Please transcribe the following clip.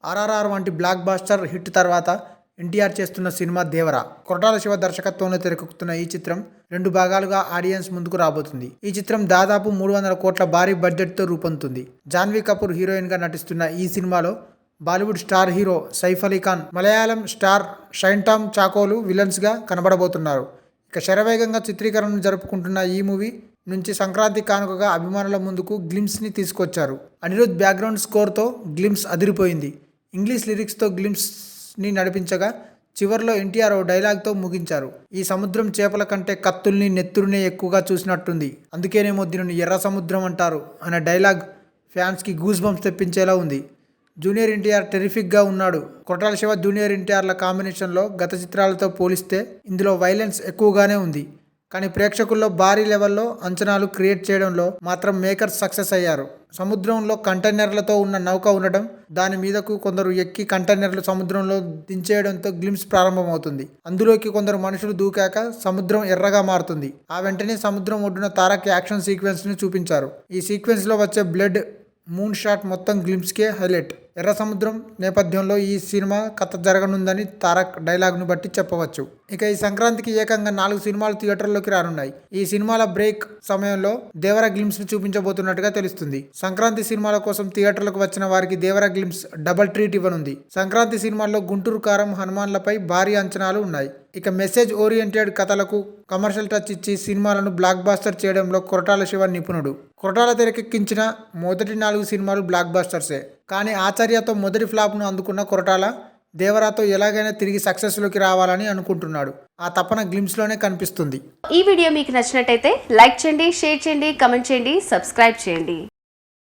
ఆర్ఆర్ఆర్ వంటి black buster hit తర్వాత ఎన్టీఆర్ చేస్తున్న సినిమా దేవరా. కొరటాల శివ దర్శకత్వంలో తెరకెక్కుతున్న ఈ చిత్రం 2 భాగాలుగా ఆడియన్స్ ముందుకు రాబోతుంది. ఈ చిత్రం దాదాపు 300 కోట్ల భారీ బడ్జెట్తో రూపొందుతుంది. జాన్వీ కపూర్ హీరోయిన్గా నటిస్తున్న ఈ సినిమాలో Bollywood star hero Saif Ali Khan, Malayalam star Shine Tom చాకోలు విలన్స్గా కనబడబోతున్నారు. ఇక శరవేగంగా చిత్రీకరణను జరుపుకుంటున్న ఈ మూవీ నుంచి సంక్రాంతి కానుకగా అభిమానుల ముందుకు గ్లిమ్స్ని తీసుకొచ్చారు. అనిరుద్ బ్యాక్గ్రౌండ్ స్కోర్తో గ్లిమ్స్ అదిరిపోయింది. ఇంగ్లీష్ లిరిక్స్తో గ్లిమ్స్ని నడిపించగా చివర్లో ఎన్టీఆర్ ఓ డైలాగ్తో ముగించారు. ఈ సముద్రం చేపల కంటే కత్తుల్ని నెత్తురునే ఎక్కువగా చూసినట్టుంది, అందుకేనేమో దీనిని ఎర్ర సముద్రం అంటారు అనే డైలాగ్ ఫ్యాన్స్కి గూస్ బంప్స్ తెప్పించేలా ఉంది. జూనియర్ ఎన్టీఆర్ టెరిఫిక్గా ఉన్నాడు. కొరటాల శివ జూనియర్ ఎన్టీఆర్ల కాంబినేషన్లో గత చిత్రాలతో పోలిస్తే ఇందులో వైలెన్స్ ఎక్కువగానే ఉంది. కానీ ప్రేక్షకుల్లో భారీ లెవెల్లో అంచనాలు క్రియేట్ చేయడంలో మాత్రం మేకర్స్ సక్సెస్ అయ్యారు. సముద్రంలో కంటైనర్లతో ఉన్న నౌక ఉండడం, దాని మీదకు కొందరు ఎక్కి కంటైనర్లు సముద్రంలో దించేయడంతో గ్లిమ్స్ ప్రారంభమవుతుంది. అందులోకి కొందరు మనుషులు దూకాక సముద్రం ఎర్రగా మారుతుంది. ఆ వెంటనే సముద్రం ఒడ్డున తారక్ యాక్షన్ సీక్వెన్స్ని చూపించారు. ఈ సీక్వెన్స్లో వచ్చే బ్లడ్ మూన్ షాట్ మొత్తం గ్లిమ్స్కే హైలైట్. ఎర్ర సముద్రం నేపథ్యంలో ఈ సినిమా కథ జరగనుందని తారక్ డైలాగ్ను బట్టి చెప్పవచ్చు. ఇక ఈ సంక్రాంతికి ఏకంగా 4 సినిమాలు థియేటర్లోకి రానున్నాయి. ఈ సినిమాల బ్రేక్ సమయంలో దేవర గ్లిమ్స్ ని చూపించబోతున్నట్టుగా తెలుస్తుంది. సంక్రాంతి సినిమాల కోసం థియేటర్లకు వచ్చిన వారికి దేవర గ్లిమ్స్ డబల్ ట్రీట్ ఇవ్వనుంది. సంక్రాంతి సినిమాల్లో గుంటూరు కారం, హనుమాన్లపై భారీ అంచనాలు ఉన్నాయి. ఇక మెసేజ్ ఓరియంటెడ్ కథలకు కమర్షియల్ టచ్ ఇచ్చి సినిమాలను బ్లాక్ బాస్టర్ చేయడంలో కొరటాల శివ నిపుణుడు. కొరటాల తెరకెక్కించిన మొదటి 4 సినిమాలు బ్లాక్ బాస్టర్సే. కానీ ఆచార్యతో మొదటి ఫ్లాప్ను అందుకున్న కొరటాల దేవరాతో ఎలాగైనా తిరిగి సక్సెస్లోకి రావాలని అనుకుంటున్నాడు. ఆ తపన గ్లిమ్స్లోనే కనిపిస్తుంది. ఈ వీడియో మీకు నచ్చినట్టయితే లైక్ చేయండి, షేర్ చేయండి, కమెంట్ చేయండి, సబ్స్క్రైబ్ చేయండి.